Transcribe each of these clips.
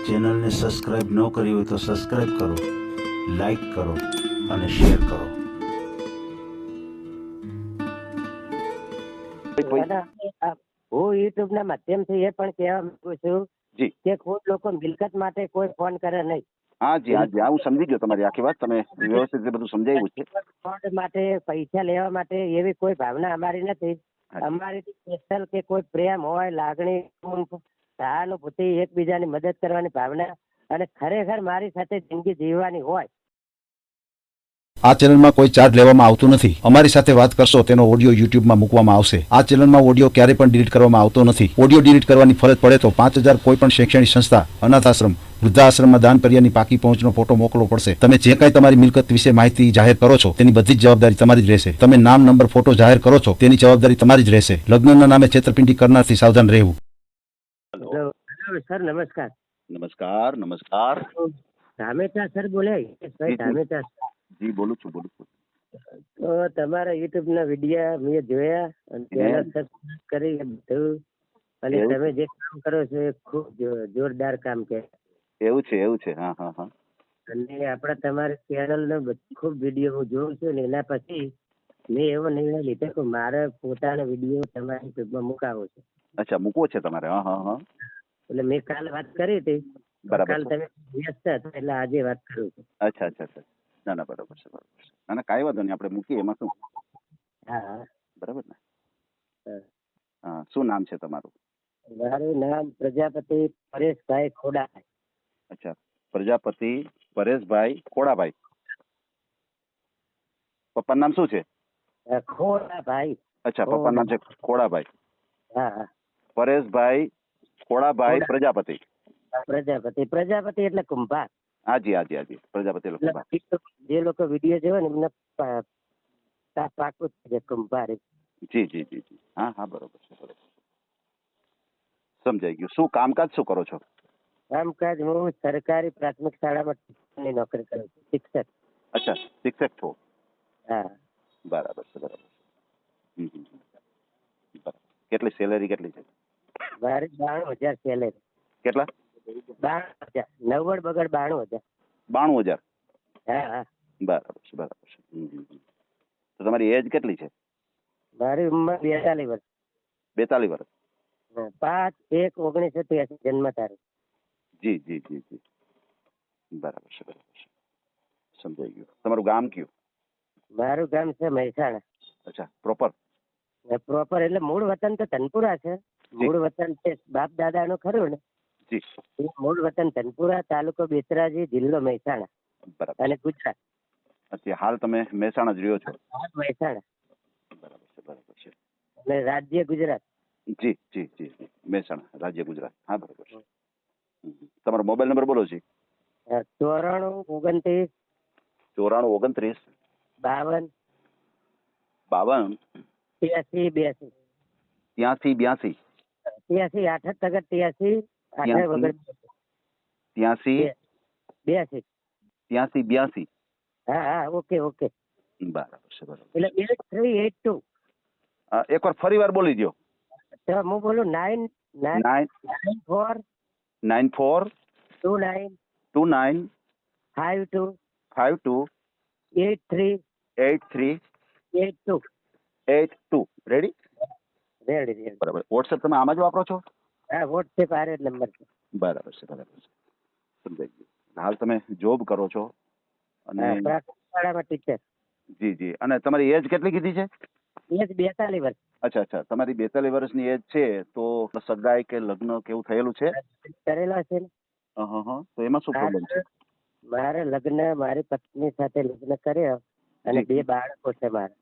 ચેનલને સબસ્ક્રાઇબ ન કરી હોય તો સબસ્ક્રાઇબ કરો, લાઈક કરો અને શેર કરો. હું યુટ્યુબ ના માધ્યમથી એ પણ કહેવા માંગુ છું જી કે કોઈ લોકો મિલકત માટે કોઈ ફોન કરે નહીં. હા જી હું સમજી ગયો તમારી આખી વાત. તમે વ્યવસ્થિત રીતે બધું સમજાવ્યું છે. ફોન માટે પૈસા લેવા માટે એવી કોઈ ભાવના અમારી નથી. અમારી સ્પેશિયલ કે કોઈ પ્રેમ હોય, લાગણી, સહાનુભૂતિ, એકબીજાની મદદ કરવાની ભાવના અને ખરેખર મારી સાથે જિંદગી જીવવાની હોય. આ ચેનલમાં કોઈ ચાર્જ લેવામાં આવતું નથી. અમારી સાથે વાત કરશો તેનો ઓડિયો યુટ્યુબમાં મૂકવામાં આવશે. આ ચેનલમાં ઓડિયો ક્યારેય પણ ડિલીટ કરવામાં આવતો નથી. ઓડિયો ડિલીટ કરવાની ફરજ પડે તો 5000 કોઈ પણ શૈક્ષણિક સંસ્થા, અનાથ આશ્રમ, વૃદ્ધાશ્રમમાં દાન કર્યાની પાકી પહોંચનો ફોટો મોકલવો પડશે. તમે જે કાંઈ તમારી મિલકત વિશે માહિતી જાહેર કરો છો તેની બધી જ જવાબદારી તમારી જ રહેશે. તમે નામ, નંબર, ફોટો જાહેર કરો છો તેની જવાબદારી તમારી જ રહેશે. લગ્નના નામે છેતરપિંડી કરનારથી સાવધાન રહેવું. સર નમસ્કાર. નમસ્કાર. નમસ્કાર. ધામેચા સર બોલે? ધામેચા જી બોલું છું. તો તમારા યુટ્યુબ ના વિડીયો મેં જોયા અને ચેનલ સબસ્ક્રાઇબ કરી બધું. અને તમે જે કામ કરો છો એ ખૂબ જોરદાર કામ છે. એવું છે. હા. અને આપણા તમારી ચેનલ નો ખૂબ વિડીયો હું જોઉં છું ને એના પછી મેં એવો નિર્ણય લીધો કે મારે પોતાનો વિડીયો તમારા યુટ્યુબમાં મુકાવો છે. અચ્છા, મૂકવો છે તમારે? હા. એટલે મેં કાલ વાત કરી હતી. બરાબર. કાલ તમે વ્યસ્ત હતા એટલે આજે વાત કરું છું. અચ્છા. ના બરાબર છે. અને કાંઈ વાંધો નહીં, આપણે મૂકીએ, એમાં શું. હા. બરાબર ને? હા. શું નામ છે તમારું? મારું નામ પ્રજાપતિ પરેશભાઈ ખોડાભાઈ. અચ્છા, પ્રજાપતિ પરેશભાઈ ખોડાભાઈ. પપ્પાનું નામ શું છે? ખોડાભાઈ. અચ્છા, પપ્પાનું નામ છે ખોડાભાઈ. હા. પરેશભાઈ ખોડાભાઈ પ્રજાપતિ. પ્રજાપતિ એટલે કુંભાર. હાજી. પ્રજાપતિ એટલે કુંભાર. જે લોકો વિડીયો જોવે ને એમને પાકું છે કુંભાર. જી. હા, બરોબર છે. સમજાઈ ગયું. શું કામકાજ શું કરો છો? કામકાજ હું સરકારી પ્રાથમિક શાળામાં નોકરી કરું છું, શિક્ષક. અચ્છા, શિક્ષક છો? હા. બરાબર છે. બરાબર. કેટલી સેલેરી કેટલી છે? મારી 92,000 સેલેરી. કેટલા? 92,000. 90 બગડ 92,000. 92,000. હા. બરાબર છે. તો તમારી એજ કેટલી છે? મારી ઉંમર 42 વર્ષ. 42 વર્ષ. 5/1/1983 જન્મ તારીખ. જી. બરાબર છે. સમજાઈ ગયું. તમારું ગામ કયું? મારું ગામ છે મહેસાણા. અચ્છા, પ્રોપર એટલે મૂળ વતન તો ધનપુરા છે. મૂળ વતન છે બાપ દાદા નું ખરું ને? જી. મૂળ વતન ધનપુરા, તાલુકો બેચરાજી, જિલ્લો મહેસાણા. બરાબર. અને ગુજરાત. અત્યારે હાલ તમે મહેસાણા જ રહ્યો છો? મહેસાણા. બરાબર છે. અને રાજ્ય ગુજરાત. જી. મહેસાણા, રાજ્ય ગુજરાત. હા, બરાબર છે. તમારો મોબાઈલ નંબર બોલો છે? 94 29 94 29 52 52 83 82 83 82 82. હા. ઓકે. બરાબર છે. એટલે 8382. એકવાર ફરી વાર બોલી દો. તો હું બોલું 94 29 52 83 82. રેડી? બરાબર. વોટ્સએપ તમે આમાં જ વાપરો છો? હા, વોટ્સએપ આ જ નંબર છે. બરાબર છે. સમજાઈ ગયું. હાલ તમે જોબ કરો છો અને શાળામાં ટીચર. જી. અને તમારી એજ કેટલી કીધી છે? એજ 42 વર્ષ. અચ્છા. તમારી 42 વર્ષની એજ છે તો સગાઈ કે લગ્ન કેવું થયેલું છે? કરેલા છે ને. તો એમાં શું પ્રોબ્લેમ છે? મારે લગ્ન મારી પત્ની સાથે લગ્ન કર્યા અને 2 બાળકો છે મારે.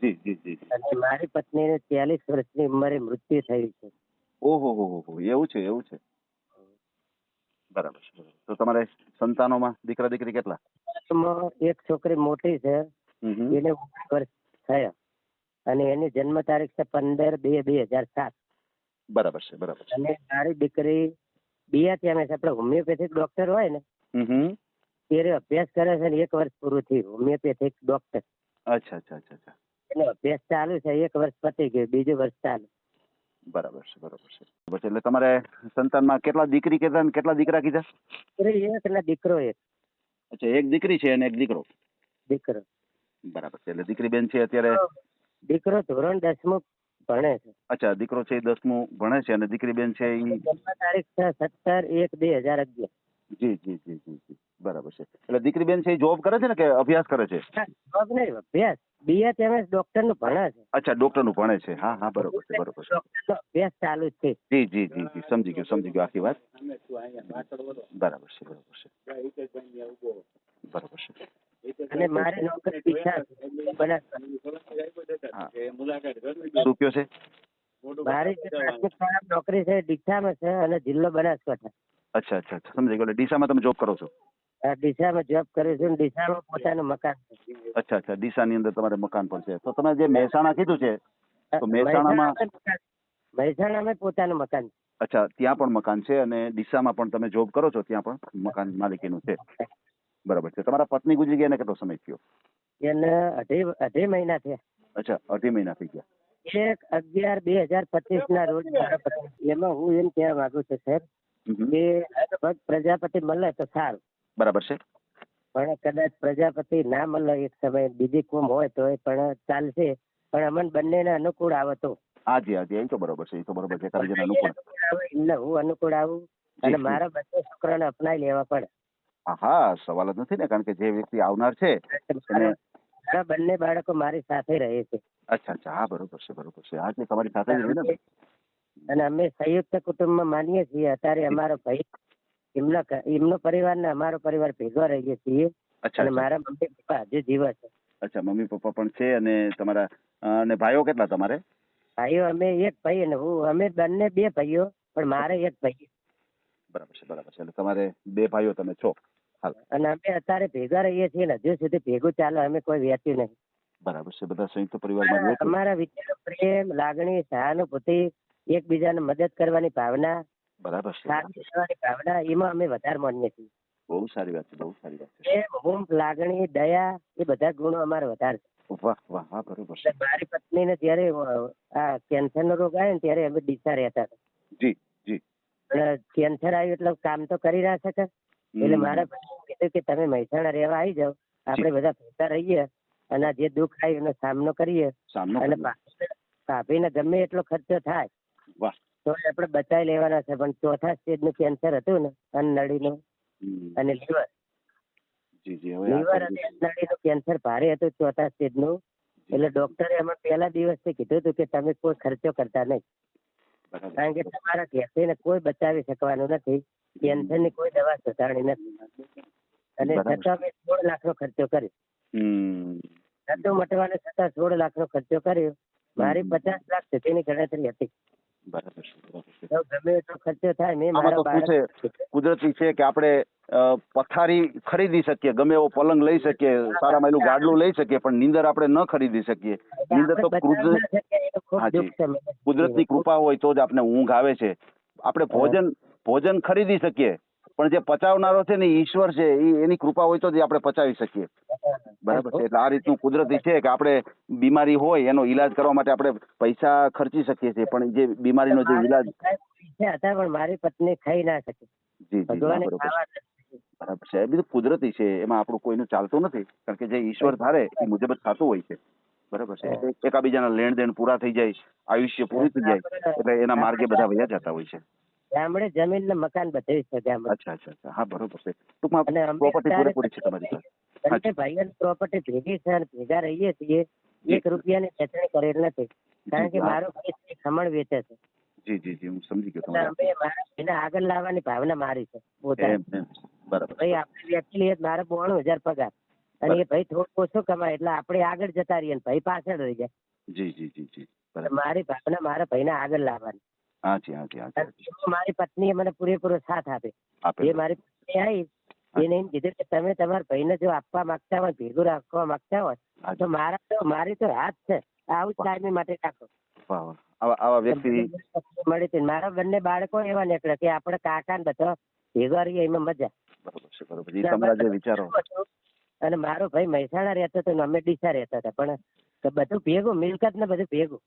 જી. અને મારી પત્નીને 43 વર્ષની ઉંમરે મૃત્યુ થયું છે. ઓહો, એવું છે. બરાબર છે. તો તમારે સંતાનોમાં દીકરા દીકરી કેટલા? એક છોકરી મોટી છે, એને 19 વર્ષ થયા અને એની જન્મ તારીખ છે 15/2/2007. બરાબર છે. અને મારી દીકરી BHMS આપણે હોમિયોપેથિક ડોક્ટર હોય ને એ અભ્યાસ કરે છે ને 1 વર્ષ પૂરું થયું હોમિયોપેથિક ડોક્ટર. અચ્છા. એનો અભ્યાસ ચાલુ છે. 1 વર્ષ પતી ગયું, બીજું વર્ષ ચાલુ. બરાબર છે, બરાબર છે. પછી એટલે તમારે સંતાનમાં કેટલા દીકરી કીધા ને કેટલા દીકરા કીધા? દીકરી એક ને દીકરો એક. અચ્છા, એક દીકરી છે અને એક દીકરો. દીકરો બરાબર છે. એટલે દીકરી બેન છે અત્યારે? દીકરો ધોરણ 10મું ભણે છે. અચ્છા, દીકરો છે એ 10મું ભણે છે અને દીકરી બેન છે એ? જન્મ તારીખ છે 17/1/2011. જી જી જી જી જી, બરાબર છે. એટલે દીકરી બેન છે એ જોબ કરે છે ને કે અભ્યાસ કરે છે? જોબ નહીં, અભ્યાસ. BHMS ડોક્ટર નું ભણે છે. અચ્છા, ડોક્ટર નું ભણે છે. હા હા, બરોબર છે, બરોબર છે. ડોક્ટરનો અભ્યાસ ચાલુ જ છે. જી જી જી જી, સમજી ગયો આખી વાત. બરાબર છે, બરાબર છે, બરાબર છે. અને મારી નોકરી ડીસા હા, શું કયો છે? મારી જે પ્રાથમિક શાળામાં નોકરી છે ડીસામાં છે અને જિલ્લો બનાસકાંઠા. અચ્છા અચ્છા અચ્છા, સમજી ગયો. એટલે ડીસામાં તમે જોબ કરો છો? આ ડીસામાં જોબ કરું છું. ડીસામાં પોતાનું મકાન છે. અચ્છા અચ્છા, ડીસાની અંદર તમારે મકાન પણ છે. તો તમે જે મહેસાણા કીધું છે, તો મહેસાણામાં પોતાનું મકાન છે. અચ્છા, ત્યાં પણ મકાન છે અને ડીસામાં પણ તમે જોબ કરો છો, ત્યાં પણ મકાન માલિકીનું છે. બરાબર છે. તમારા પત્ની ગુજરી ગયા ને કેટલો સમય થયો? એને અઢી મહિના થયા. અચ્છા, 2.5 મહિના થઈ ગયા. 1/11/2025 ના રોજ મારા પત્ની. એમાં હું એમ કહેવા માંગુ છું સાહેબ કે લગભગ પ્રજાપતિ મળે તો સારું. બરાબર છે. પણ કદાચ પ્રજાપતિ ના મળે એક સમય બીજી કોમ હોય તો પણ ચાલશે, પણ અમને બંનેને અનુકૂળ આવે તો. હાજી હાજી, એ તો બરોબર છે, એ તો બરોબર છે. તારી જેને અનુકૂળ એમને હું અનુકૂળ આવું અને મારા બંને છોકરાને અપનાવી લેવા પડે. હા, સવાલ જ નથી ને, કારણ કે જે વ્યક્તિ આવનાર છે મારા બંને બાળકો મારી સાથે રહે છે. અચ્છા અચ્છા, હા, બરોબર છે, બરોબર છે. હા, એટલે તમારી સાથે જ રહે ને. અને અમે સંયુક્ત કુટુંબમાં માનીએ છીએ. અત્યારે અમારો ભાઈ એમનો પરિવાર ને અમારો પરિવાર ભેગો રહીએ છીએ. અને મારા મમ્મી પપ્પા હજુ જીવે છે. અચ્છા, મમ્મી પપ્પા પણ છે. અને તમારા અને ભાઈઓ કેટલા તમારે? ભાઈઓ અમે એક ભાઈ અને હું. અમે બંને 2 ભાઈઓ, પણ મારે એક ભાઈ. બરાબર છે, બરાબર છે. એટલે તમારે 2 ભાઈઓ તમે છો. અને અમે અત્યારે ભેગા રહીએ છીએ ને હજુ સુધી ભેગું ચાલે. અમે કોઈ વેચ્યું નહીં. બરાબર છે. બધા સંયુક્ત પરિવારમાં અમારા વિચારો, પ્રેમ, લાગણી, સહાનુભૂતિ, એકબીજાને મદદ કરવાની ભાવના, બરાબર છે, સાથ કરવાની ભાવના, એમાં અમે વધારે માનીએ છીએ. બહુ સારી વાત છે, બહુ સારી વાત છે. પ્રેમ, લાગણી, દયા, એ બધા ગુણો અમારે વધારે છે. વાહ વાહ, હા, બરોબર છે. મારી પત્નીને જયારે આ કેન્સરનો રોગ આવ્યો ને ત્યારે અમે ડીસા રહેતા હતા. જી જી. કેન્સર આવ્યું એટલે કામ તો કરી ના શકે. એટલે મારા પત્નીએ કીધું કે તમે મહેસાણા રહેવા આવી જાઓ, આપણે બધા ભેગા રહીએ અને જે દુઃખ આવ્યું એનો સામનો કરીએ. અને ભાભીને ગમે એટલો ખર્ચો થાય તો આપણે બચાવી લેવાના છે. પણ 4થા સ્ટેજનું કેન્સર હતું ને, અન્નનળીનું અને લીવર અને અન્નનળીનું કેન્સર ભારે હતું, 4થા સ્ટેજનું. એટલે ડોક્ટરે અમને પહેલા દિવસથી કીધું હતું કે તમે કોઈ ખર્ચો કરતા નહીં, કારણ કે તમારા ઘેરથી કોઈ બચાવી શકવાનું નથી. કેન્સરની કોઈ દવા સુધારણી નથી. અને છતાં અમે 16 લાખનો ખર્ચો કર્યો. નતું મટવાને છતાં 16 લાખનો ખર્ચો કર્યો. મારી 50 લાખ સુધીની ગણતરી હતી. ગમે એટલો ખર્ચો થાય. મેં મારા બાળક કુદરતી છે કે આપણે પથારી ખરીદી શકીએ, ગમે એવો પલંગ લઈ શકીએ, સારામાં એલું ગાડલું લઈ શકીએ, પણ નીંદર આપણે ન ખરીદી શકીએ. નીંદર તો કુદરતની કૃપા હોય તો જ આપણે ઊંઘ આવે છે. આપણે ભોજન ખરીદી શકીએ, પણ જે પચાવનારો છે ને ઈશ્વર છે, એની કૃપા હોય તો જ આપણે પચાવી શકીએ. બરાબર છે. એટલે આ રીતનું કુદરતી છે કે આપણે બીમારી હોય એનો ઈલાજ કરવા માટે આપણે પૈસા ખર્ચી શકીએ છીએ, પણ જે બીમારીનો જે ઈલાજ હતા પણ મારી પત્ની ખાઈ ના શકે. બરાબર છે. એ બધું કુદરતી છે, એમાં આપણું કોઈનું ચાલતું નથી, કારણ કે જે ઈશ્વર ધારે એ મુજબ જ થતું હોય છે. બરાબર છે. એકાબીજાના લેણ દેણ પૂરા થઈ જાય, આયુષ્ય પૂરું થઈ જાય, એટલે એના માર્ગે બધા વયા જતા હોય છે. ગામડે જમીન ને મકાન બધે છે ગામડે. અચ્છા અચ્છા, હા, બરોબર છે. ટૂંકમાં પ્રોપર્ટી પૂરેપૂરી છે તમારી પાસે. બંને ભાઈઓની પ્રોપર્ટી ભેગી છે અને ભેગા રહીએ છીએ. 1 રૂપિયાની ખેંચણી કરેલ નથી, કારણ કે મારો ભાઈ ખમણ વેચે છે. જી જી જી, હું સમજી ગયો. અમે મારા ભાઈને આગળ લાવવાની ભાવના મારી છે. બરાબર. ભાઈ આપણે વેચી મારે 92,000 પગાર અને એ ભાઈ થોડું ઓછું કમાય એટલે આપણે આગળ જતા રહીએ, ભાઈ પાછળ રહી જાય. જી જી જી જી, મારી ભાવના મારા ભાઈને આગળ લાવવાની. હાજી હાજી હાજી. મારી પત્નીએ મને પૂરેપૂરો સાથ આપે. એ મારી પત્ની આવી, એને એમ કીધું કે તમે તમારા ભાઈને જો આપવા માંગતા હોય, ભેગું રાખવા માંગતા હોય તો મારી તો હાથ છે, આવું જ કાયમી માટે રાખો. આવા વ્યક્તિ મળી હતી. મારા બંને બાળકો એવા નીકળે કે આપણે કાકા ને બધા ભેગા રહીએ એમાં મજા. બરોબર છે, બરોબર. તમારા જે વિચારો. અને મારો ભાઈ મહેસાણા રહેતો હતો ને અમે ડીસા રહેતા હતા, પણ બધું ભેગું, મિલકત ને બધું ભેગું.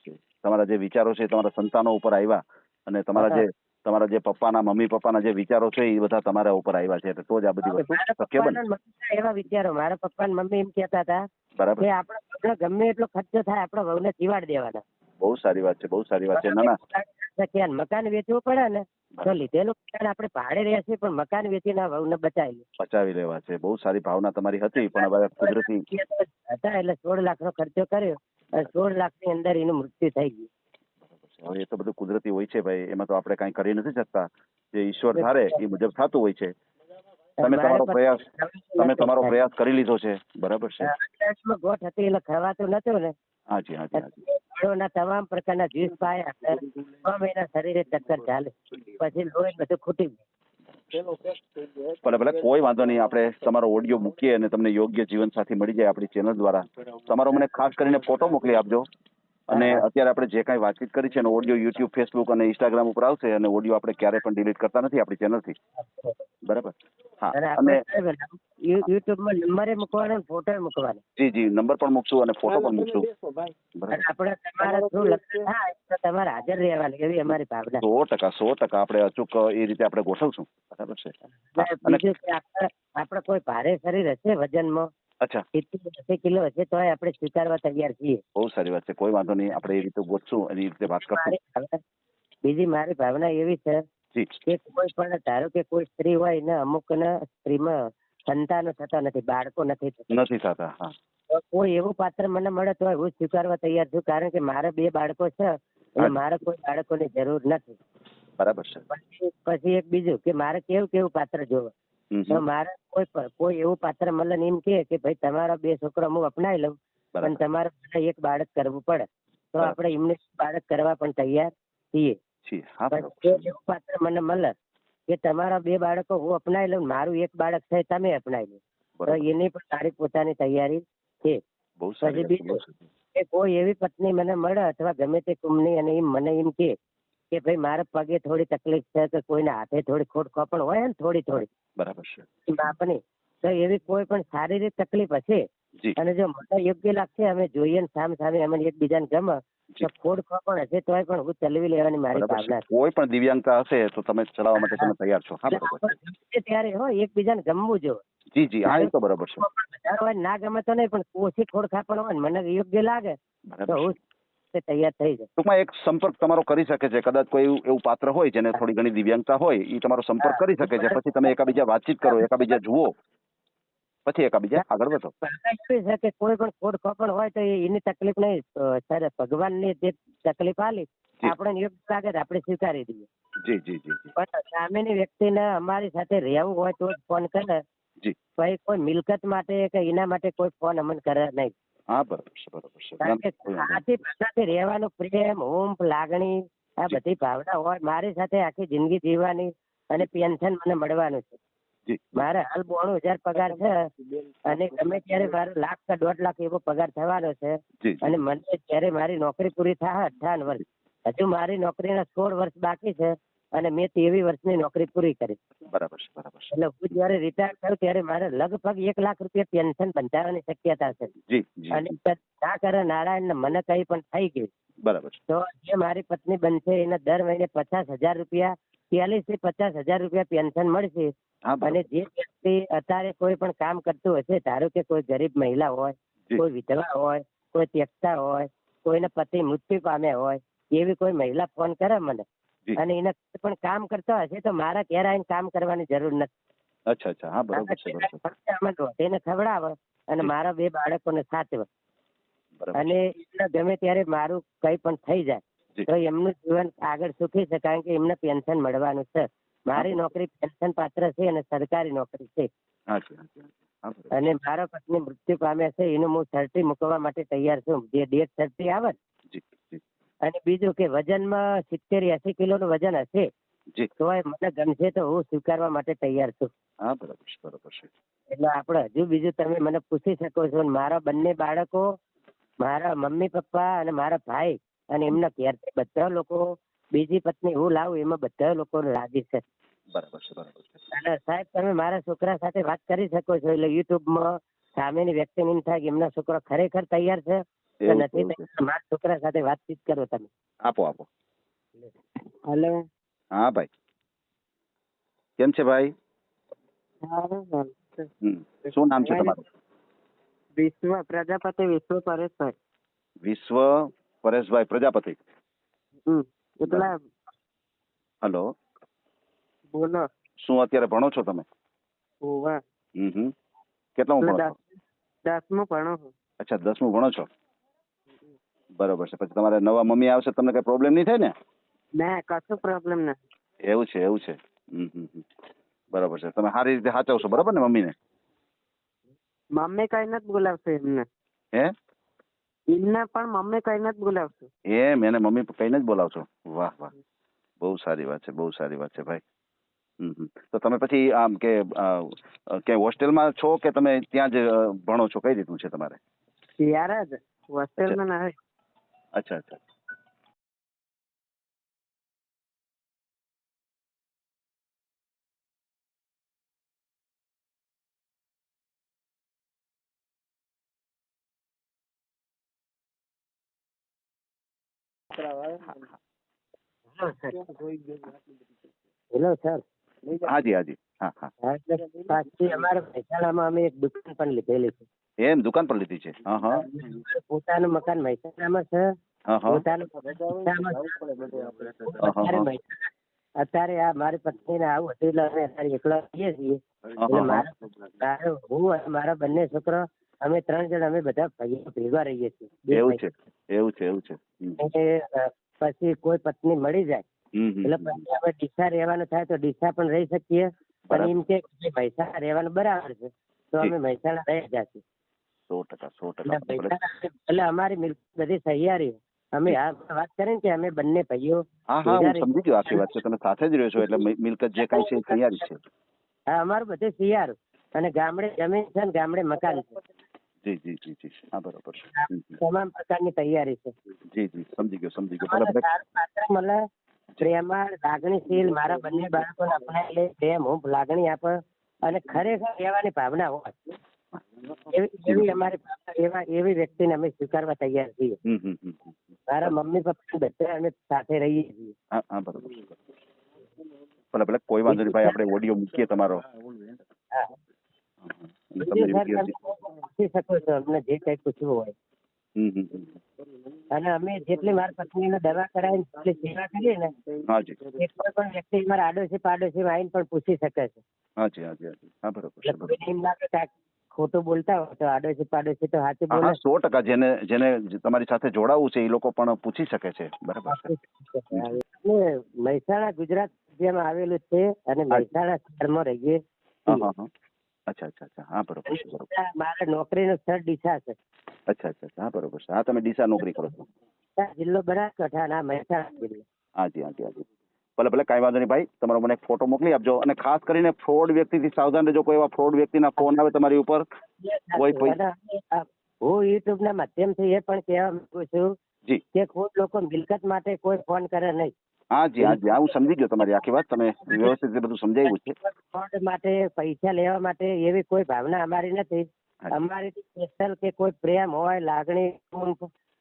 છે. તમારા જે વિચારો છે તમારા સંતાનો ઉપર આવ્યા અને તમારા જે મમ્મી પપ્પાના જે વિચારો છે એ બધા તમારા ઉપર આવ્યા છે એટલે તો જ આ બધી વસ્તુ મારા શક્ય પપ્પા બને. ને મમ્મી એવા વિચારો, મારા પપ્પા ને મમ્મી એમ કહેતા હતા બરાબર. કે આપણે ગમે એટલો ખર્ચો થાય આપણે વહુને જીવાડ દેવાના. બહુ સારી વાત છે, બહુ સારી વાત છે. ના ના, મકાન વેચવું પડે ને તો બરાબર. લીધેલું મકાન આપણે ભાડે રહેશે પણ મકાન વેચીને વહુને બચાવી બચાવી લેવા છે. બહુ સારી ભાવના તમારી હતી પણ હવે કુદરતી હતા. એટલે 16 લાખનો ખર્ચો કર્યો અને 16 લાખની અંદર એનું મૃત્યુ થઈ ગયું. હવે એ તો બધું કુદરતી હોય છે ભાઈ, એમાં તો આપણે કાંઈ કરી નથી શકતા. જે ઈશ્વર ધારે એ મુજબ થતું હોય છે. તમે તમારો પ્રયાસ કરી લીધો છે, બરાબર છે. ગોઠ હતી એટલે ખવાતું નતું ને. હાજી હાજી હાજી. ફળોના તમામ પ્રકારના જ્યુસ પાયા. 6 મહિના શરીરે ચક્કર ચાલે પછી લોહી બધું ખૂટી ગયું. ભલે કોઈ વાંધો નહીં, આપણે તમારો ઓડિયો મૂકીએ અને તમને યોગ્ય જીવન સાથી મળી જાય આપણી ચેનલ દ્વારા. તમારો મને ખાસ કરીને ફોટો મોકલી આપજો અને અત્યારે આપણે જે કાંઈ વાતચીત કરી છે એનો ઓડિયો યુટ્યુબ, ફેસબુક અને ઇન્સ્ટાગ્રામ ઉપર આવશે અને ઓડિયો આપણે ક્યારેય પણ ડિલીટ કરતા નથી આપણી ચેનલથી. બરાબર. હા. અને યુટ્યુબમાં નંબરે મૂકવાનો, ફોટો મૂકવાનો. જી નંબર પણ મૂકશું અને ફોટો પણ મૂકશું. અને આપણે તમારા થ્રુ લગ્ન થાય તો તમારે હાજર રહેવાની એવી અમારી ભાવના. 100% આપણે અચૂક એ રીતે આપણે ગોઠવશું. બરાબર છે. બીજું કે આપણે કોઈ ભારે શરીર હશે વજનમાં, અચ્છા, 70-80 કિલો હશે તો આપણે સ્વીકારવા તૈયાર છીએ. બહુ સારી વાત છે. કોઈ વાંધો નહીં, આપણે એ રીતે ગોઠશું અને એ રીતે વાત કરશું. બીજી મારી ભાવના એવી છે જી કે કોઈ પણ ધારો કે કોઈ સ્ત્રી હોય ને, અમુક ને સ્ત્રીમાં સંતાનો થતા નથી, બાળકો નથી થતા. હા. તો કોઈ એવું પાત્ર મને મળે તો હું સ્વીકારવા તૈયાર છું, કારણ કે મારે 2 બાળકો છે એટલે મારે કોઈ બાળકોની જરૂર નથી. બરાબર છે. પછી એક બીજું કે મારે કેવું પાત્ર જોવે તો મારે કોઈ એવું પાત્ર મળે ને એમ કે ભાઈ તમારા 2 છોકરા હું અપનાવી લઉં અને તમારે એક બાળક કરવું પડે તો આપણે એમને બાળક કરવા પણ તૈયાર છીએ. એવું પાત્ર મને મળે કે તમારા 2 બાળકો હું અપનાવી લઉં, મારું એક બાળક થાય તમે અપનાવી લો તો એની પણ તારી પોતાની તૈયારી છે. પછી બીજું કે કોઈ એવી પત્ની મને મળે અથવા ગમે તે કુંભની અને મને એમ કે ભાઈ મારા પગે થોડી તકલીફ છે કે કોઈના હાથે થોડી ખોપણ હોય ને થોડી બરાબર છે બાપની, તો એવી કોઈ પણ શારીરિક તકલીફ હશે અને જો મને યોગ્ય લાગશે, અમે જોઈએ સામે અમે એકબીજાને ગમે તો ખોપણ હશે તોય પણ હું ચલાવી લેવાની મારી ભાવના. કોઈ પણ દિવ્યાંગતા હશે તો તમે ચલાવવા માટે તમે તૈયાર છો. હા, બરાબર. ત્યારે હોય એકબીજાને ગમવું જોઈએ. જી હા, એ તો બરાબર છે. વધારે હોય ના ગમે તો નહીં, પણ ઓછી ખોડખાપણ હોય ને મને યોગ્ય લાગે તો હું તૈયાર થઈ જાય. ટૂંકમાં એક સંપર્ક તમારો કરી શકે છે. કદાચ કોઈ એવું પાત્ર હોય જેને થોડી ઘણી દિવ્યાંગતા હોય એ તમારો સંપર્ક કરી શકે છે. પછી તમે એકાબીજા વાતચીત કરો, એકાબીજા જુઓ, પછી એકાબીજા આગળ વધો. છે કે કોઈ પણ ખોડખાપણ હોય તો એની તકલીફ નહીં સર, ભગવાનની જે તકલીફ આલી આપણે યોગ્ય લાગે આપણે સ્વીકારી દઈએ. જી. પણ સામેની વ્યક્તિને અમારી સાથે રહેવું હોય તો જ ફોન કરે. ભાઈ કોઈ મિલકત માટે કે એના માટે કોઈ ફોન અમન કરે નહીં. હા, બરાબર છે. કારણ કે સાથે રહેવાનું પ્રેમ, ઊંઘ, લાગણી આ બધી ભાવના હોય. મારી સાથે આખી જિંદગી જીવવાની અને પેન્શન મને મળવાનું છે. મારે હાલ 92,000 પગાર છે અને ગમે ત્યારે મારે 1 લાખ કે 1.5 લાખ એવો પગાર થવાનો છે. અને મને જ્યારે મારી નોકરી પૂરી થાય 58 વર્ષ, હજુ મારી નોકરીના 16 વર્ષ બાકી છે અને મેં 23 વર્ષની નોકરી પૂરી કરી. બરાબર છે. એટલે હું જયારે રિટાયર થયું ત્યારે મારે લગભગ 1 લાખ રૂપિયા પેન્શન બંધાવવાની શક્યતા છે. અને ના કરે નારાયણ મને કઈ પણ થઈ ગયું બરાબર તો જે મારી પત્ની બનશે એને દર મહિને 50,000 રૂપિયા, 40,000 થી 50,000 રૂપિયા પેન્શન મળશે. અને જે વ્યક્તિ અત્યારે કોઈ પણ કામ કરતું હશે, ધારો કે કોઈ ગરીબ મહિલા હોય, કોઈ વિધવા હોય, કોઈ ત્યક્તા હોય, કોઈને પતિ મૃત્યુ પામ્યા હોય, એવી કોઈ મહિલા ફોન કરે મને અને એને પણ કામ કરતો હશે તો મારા ઘેર આવીને કામ કરવાની જરૂર નથી. અચ્છા. હા, બરાબર છે. એને ખવડાવે અને મારા 2 બાળકોને સાચવે અને ગમે ત્યારે મારું કઈ પણ થઈ જાય તો એમનું જીવન આગળ સુખી છે, કારણ કે એમને પેન્શન મળવાનું છે. મારી નોકરી પેન્શન પાત્ર છે અને સરકારી નોકરી છે. અને મારા પત્ની મૃત્યુ પામ્યા છે એનું હું સર્ટી મૂકવા માટે તૈયાર છું, જે ડેથ સર્ટી આવે. અને બીજું કે વજનમાં 70-80 કિલોનું વજન હશે તો મને ગમશે તો હું સ્વીકારવા માટે તૈયાર છું. હા, બરાબર છે. એટલે આપણે હજુ બીજું તમે મને પૂછી શકો છો. મારા બંને બાળકો, મારા મમ્મી પપ્પા અને મારા ભાઈ અને એમના ઘેરથી બધા લોકો, બીજી પત્ની હું લાવું એમાં બધા લોકો રાજી છે. બરાબર છે. અને સાહેબ તમે મારા છોકરા સાથે વાત કરી શકો છો. એટલે યુટ્યુબમાં સામેની વ્યક્તિને એમ થાય કે એમના છોકરા ખરેખર તૈયાર છે એવું નથી એવું છે. તો મારા છોકરા સાથે વાતચીત કરો તમે. આપો આપો. હેલો. હા ભાઈ, કેમ છે ભાઈ? શું નામ છે તમારું? વિશ્વ પ્રજાપતિ વિશ્વ પરેશભાઈ. વિશ્વ પરેશભાઈ પ્રજાપતિ. એટલા હલો, બોલો. શું અત્યારે ભણો છો તમે? ઓવા કેટલામું ભણો છો? 10મું ભણો છું. અચ્છા, 10મું ભણો છો. બરોબર છે. પછી તમારે નવા મમ્મી આવશે, તમને કઈ પ્રોબ્લેમ નહીં થાય ને? ના, કશું પ્રોબ્લેમ નથી. એવું છે એવું છે. બરોબર છે. તમે સારી રીતે સાચવશો, બરોબર ને મમ્મીને? મમ્મી કઈ નથી બોલાવશે એમને. હે? એમને પણ મમ્મી કઈ નથી બોલાવશે. એમ, એને મમ્મી કહીને જ બોલાવશો? વાહ વાહ, બહુ સારી વાત છે, બહુ સારી વાત છે ભાઈ. તો તમે પછી આમ કે ક્યાંય હોસ્ટેલમાં છો કે તમે ત્યાં જ ભણો છો? કઈ રીતનું છે તમારે? યાર જ હોસ્ટેલમાં ના. અચ્છા અચ્છા. Hello sir. હાજી હાજી. હા હા. પાછી અમારે મહેસાણામાં અમે એક દુકાન પણ લીધેલી છે. એમ, દુકાન પર લીધી છે? હા હા. પોતાનું મકાન મહેસાણામાં છે. હા હા. પોતાનું અત્યારે આ મારી પત્નીને આવું હતું એટલે અમે અત્યારે એકલા રહીએ છીએ. એટલે હું અને મારા બંને છોકરા, અમે 3 જણ, અમે બધા ભાઈઓ ભેગા રહીએ છીએ. એવું છે એવું છે એવું છે. પછી કોઈ પત્ની મળી જાય એટલે પછી આપણે ડીસા રહેવાનું થાય તો ડીસા પણ રહી શકીએ. અને એમ કે મહેસાણા રહેવાનું બરાબર છે તો અમે મહેસાણા રહી જશું. 100%. એટલે અમારી મિલકત બધી તૈયારી. અમે આ વાત કરી ને કે અમે બંને ભાઈઓ. હા હા, હું સમજી ગયો આખી વાત છે. તમે સાથે જ રહ્યો છો એટલે મિલકત જે કાંઈ છે એ તૈયારી છે. હા, અમારું બધું તૈયાર. અને ગામડે જમીન છે ને ગામડે મકાન છે. જી જી જી જી. હા, બરોબર છે. તમામ પ્રકારની તૈયારી છે. જી જી, સમજી ગયો સમજી ગયો. સારું પાત્ર મળે, પ્રેમાળ, લાગણીશીલ, મારા બંને બાળકોને અપનાવી લે, પ્રેમ, હું લાગણી આપે અને ખરેખર રહેવાની ભાવના હોય એવી અમારી એવી વ્યક્તિને અમે સ્વીકારવા તૈયાર છીએ. મારા મમ્મી પપ્પા બધા અમે સાથે રહીએ છીએ. હા હા, બરોબર. ભલે કોઈ વાંધો નહીં ભાઈ, આપણે ઓડિયો મૂકીએ તમારો. પૂછી શકો છો અમને જે કઈ પૂછવું હોય. અને અમે જેટલી મારી પત્નીને દવા કરાવીને જેટલી સેવા કરીએ ને, કોઈ પણ વ્યક્તિ મારા આડોશી પાડોશી આવીને પણ પૂછી શકે છે. હાજી હાજી હાજી. હા, બરોબર છે. એમ લાગે કે ખોટું બોલતા હોય તો આડોશી પાડોશી તો સાચું બોલે. 100%. જેને તમારી સાથે જોડાવું છે એ લોકો પણ પૂછી શકે છે. બરાબર છે. મહેસાણા ગુજરાત જેમાં આવેલું છે અને મહેસાણા શહેરમાં રહીએ. અચ્છા અચ્છા અચ્છા. હા, બરોબર છે. મારે નોકરીનું સ્થળ ડીસા છે. અચ્છા અચ્છા અચ્છા. હા, બરોબર છે. હા, તમે ડીસા નોકરી કરો છો? જિલ્લો બનાસકાંઠા અને મહેસાણા જિલ્લો. હાજી હાજી હાજી. ભલે કાંઈ વાંધો નહીં ભાઈ, તમારો મને એક ફોટો મોકલી આપજો. અને ખાસ કરીને ફ્રોડ વ્યક્તિથી સાવધાન રહેજો. કોઈ એવા ફ્રોડ વ્યક્તિના ફોન આવે તમારી ઉપર, કોઈ હું યુટ્યુબ ના માધ્યમથી એ પણ કહેવા માંગુ છું કે કોઈ લોકો મિલકત માટે કોઈ ફોન કરે નહીં. હાજી હાજી. હા, હું સમજી ગયો તમારી આખી વાત. તમે વ્યવસ્થિત બધું સમજાવ્યું છે. ફ્રોડ માટે, પૈસા લેવા માટે એવી કોઈ ભાવના અમારી નથી. અમારી સ્પેશિયલ કે કોઈ પ્રેમ હોય, લાગણી,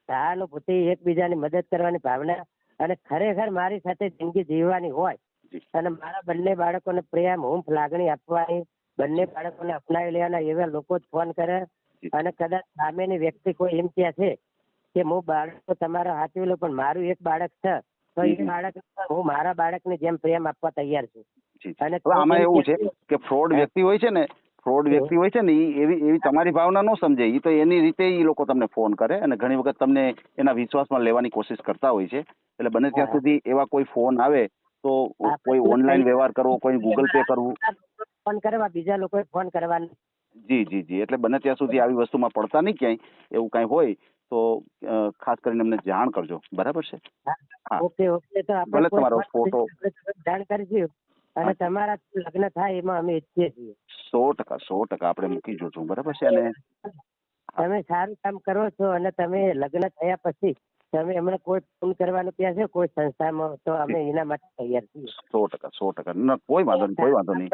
સહાનુભૂતિ, એકબીજાની મદદ કરવાની ભાવના અને ખરેખર મારી સાથે જિંદગી જીવવાની હોય અને મારા બંને બાળકોને પ્રેમ, હૂંફ, લાગણી આપવાની, બંને બાળકોને અપનાવી લેવાના એવા લોકો જ ફોન કરે. અને કદાચ સામેની વ્યક્તિ કોઈ એમ કહે છે કે હું બાળકો તમારા હાચવી લઉં પણ મારું એક બાળક છે તો એ બાળક હું મારા બાળકને જેમ પ્રેમ આપવા તૈયાર છું. અને આમાં એવું છે કે ફ્રોડ વ્યક્તિ હોય છે ને, એ એવી તમારી ભાવના ન સમજે. એ તો એની રીતે એ લોકો તમને ફોન કરે અને ઘણી વખત તમને એના વિશ્વાસમાં લેવાની કોશિશ કરતા હોય છે. એટલે બને ત્યાં સુધી એવા કોઈ ફોન આવે તો કોઈ ઓનલાઈન વ્યવહાર કરવો, કોઈ ગૂગલ પે કરવું. ફોન કરવા બીજા લોકોએ ફોન કરવાનું. જી જી જી. એટલે બને ત્યાં સુધી આવી વસ્તુમાં પડતા નહીં. ક્યાંય એવું કાંઈ હોય તો ખાસ કરીને અમને જાણ કરજો. બરાબર છે? Okay okay. તો ભલે તમારો ફોટો જાણ કરજો અને તમારા લગ્ન થાય એમાં અમે ઈચ્છીએ છીએ. 100% આપણે મૂકી જોશું. બરાબર છે? અને તમે સારું કામ કરો છો અને તમે લગ્ન થયા પછી તમે એમને કોઈ ફોન કરવાનું કહે છે કોઈ સંસ્થામાં તો અમે એના માટે તૈયાર છીએ. 100%. કોઈ વાંધો નહીં.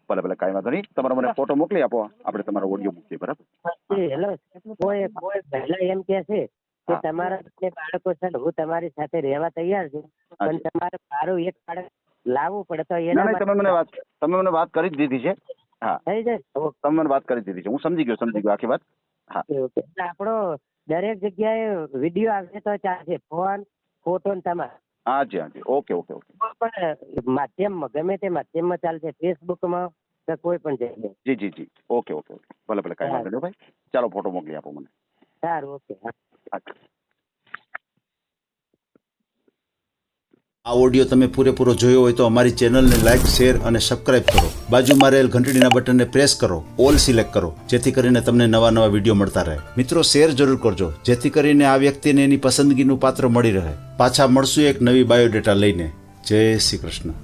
ભલે ભલે કાંઈ વાંધો નહીં. તમારો મને ફોટો મોકલી આપો, આપણે તમારો ઓડિયો મૂકીએ. બરાબર. હેલો, કોઈ પહેલા એમ કે છે કે હા. તમારા બંને બાળકો છે ને હું તમારી સાથે રહેવા તૈયાર છું, પણ તમારે મારું એક બાળક લાવવું પડે તો ના એના નહીં, તમે મને વાત કરી જ દીધી છે. હા, થઈ જાય. ઓકે. તમે મને વાત કરી દીધી છે, હું સમજી ગયો આખી વાત. હા, ઓકે. એટલે આપણો દરેક જગ્યાએ વિડીયો આવશે તો ચાલશે, ફોન ફોટો ને તમારે હાજી હાજી, ઓકે ઓકે ઓકે. પણ માધ્યમમાં ગમે તે માધ્યમમાં ચાલશે, ફેસબુકમાં કે કોઈ પણ જગ્યાએ. જી જી જી, ઓકે ઓકે ઓકે, ભલે ભલે કાંઈ વાંધો નહીં ભાઈ. ચાલો ફોટો મોકલી આપો મને. સારું, ઓકે. હા. હા. આ ઓડિયો તમે પૂરેપૂરો જોયો હોય તો અમારી ચેનલને લાઇક, શેર અને સબસ્ક્રાઇબ કરો. બાજુમાં રહેલ ઘંટડીના બટનને પ્રેસ કરો, ઓલ સિલેક્ટ કરો, જેથી કરીને તમને નવા નવા વિડીયો મળતા રહે. મિત્રો, શેર જરૂર કરજો, જેથી કરીને આ વ્યક્તિને એની પસંદગીનું પાત્ર મળી રહે. પાછા મળશું એક નવી બાયોડેટા લઈને. જય શ્રી કૃષ્ણ.